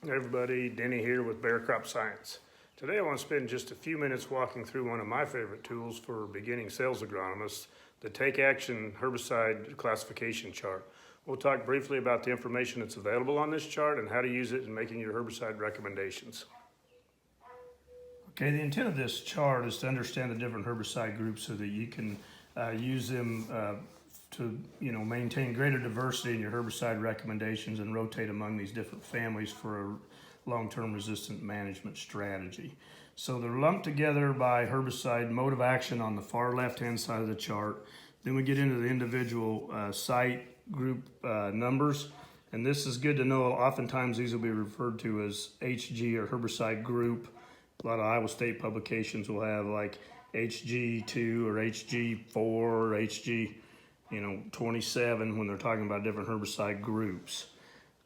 Hey everybody, Denny here with Bear Crop Science. Today I want to spend just a few minutes walking through one of my favorite tools for beginning sales agronomists, the Take Action Herbicide Classification Chart. We'll talk briefly about the information that's available on this chart and how to use it in making your herbicide recommendations. Okay, the intent of this chart is to understand the different herbicide groups so that you can use them to maintain greater diversity in your herbicide recommendations and rotate among these different families for a long-term resistant management strategy. So they're lumped together by herbicide mode of action on the far left-hand side of the chart. Then we get into the individual site group numbers, and this is good to know. Oftentimes these will be referred to as HG or herbicide group. A lot of Iowa State publications will have like HG2 or HG4 or HG 27 when they're talking about different herbicide groups.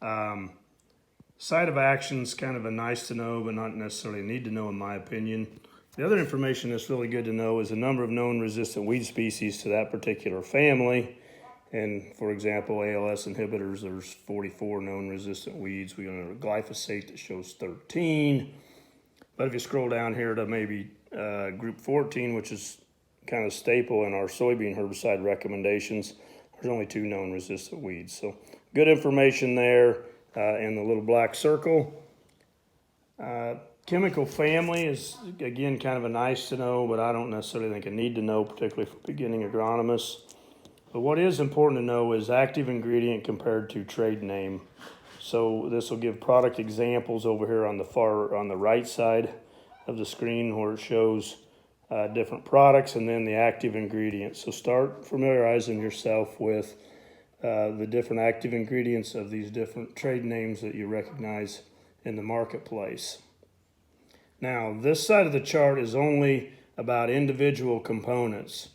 Site of action is kind of a nice to know, but not necessarily a need to know in my opinion. The other information that's really good to know is the number of known resistant weed species to that particular family. And for example, ALS inhibitors, there's 44 known resistant weeds. We have a glyphosate that shows 13. But if you scroll down here to maybe group 14, which is kind of staple in our soybean herbicide recommendations, there's only 2 known resistant weeds. So good information there in the little black circle. Chemical family is, again, kind of a nice to know, but I don't necessarily think a need to know, particularly for beginning agronomists. But what is important to know is active ingredient compared to trade name. So this will give product examples over here on the right side of the screen where it shows different products and then the active ingredients. So start familiarizing yourself with the different active ingredients of these different trade names that you recognize in the marketplace. Now, this side of the chart is only about individual components.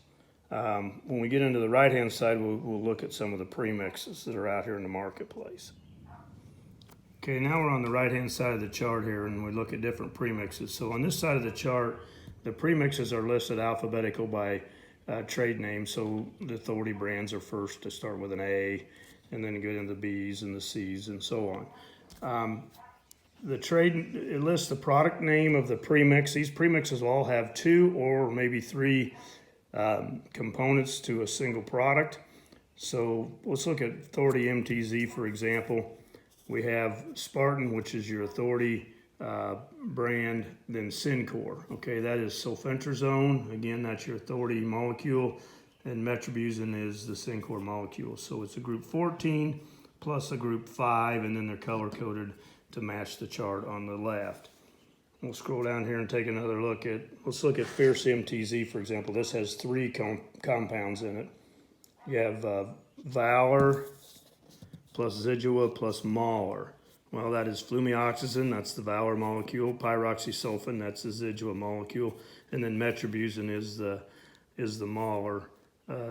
When we get into the right-hand side, we'll look at some of the premixes that are out here in the marketplace. Okay, now we're on the right-hand side of the chart here, and we look at different premixes. So on this side of the chart, the premixes are listed alphabetical by trade name. So the authority brands are first to start with an A, and then you get into the B's and the C's and so on. It lists the product name of the premix. These premixes will all have 2 or maybe 3 components to a single product. So let's look at authority MTZ, for example. We have Spartan, which is your authority brand, then Syncor. Okay, that is sulfentrazone. Again, that's your authority molecule, and metribuzin is the Syncor molecule. So it's a group 14 plus a group 5, and then they're color-coded to match the chart on the left. We'll scroll down here and take another look at, let's look at Fierce MTZ, for example. This has 3 compounds in it. You have Valor plus Zidua plus Mahler. Well, that is flumioxazin, that's the Valor molecule, pyroxysulfan, that's the Zidua molecule, and then metribuzin is the Mahler.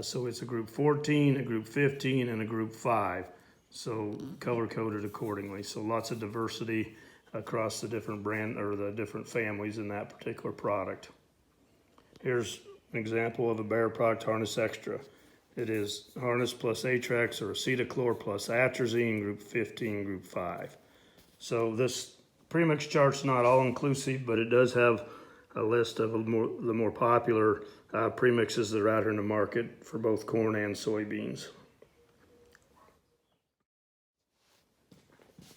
So it's a group 14, a group 15, and a group 5. So color-coded accordingly. So lots of diversity across the different brand or the different families in that particular product. Here's an example of a Bayer product, Harness Extra. It is Harness plus Atrax or Acetochlor plus atrazine, group 15, group 5. So this premix chart's not all inclusive, but it does have a list of the more popular premixes that are out here in the market for both corn and soybeans.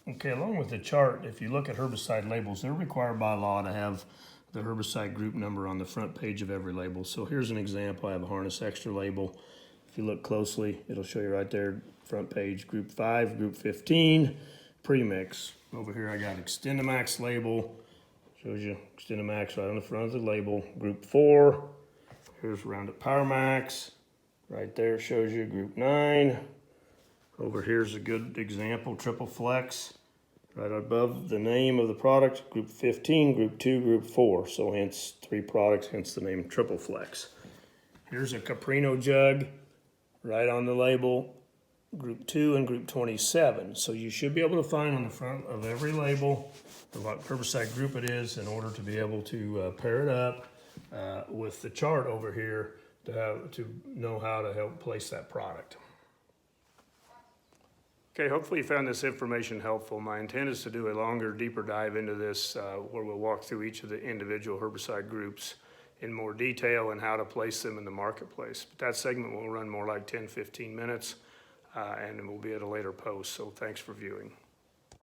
Okay, along with the chart, if you look at herbicide labels, they're required by law to have the herbicide group number on the front page of every label. So here's an example. I have a Harness Extra label. If you look closely, it'll show you right there, front page, group 5, group 15, premix. Over here I got Extendamax label. Shows you Extendamax right on the front of the label. Group 4. Here's Roundup Power Max. Right there shows you group 9. Over here's a good example, Triple Flex. Right above the name of the product, group 15, group 2, group 4. So hence 3 products, hence the name Triple Flex. Here's a Caprino jug. Right on the label, group 2 and group 27. So you should be able to find on the front of every label what herbicide group it is in order to be able to pair it up with the chart over here to know how to help place that product. Okay, hopefully you found this information helpful. My intent is to do a longer, deeper dive into this where we'll walk through each of the individual herbicide groups in more detail and how to place them in the marketplace. But that segment will run more like 10, 15 minutes and it will be at a later post. So thanks for viewing.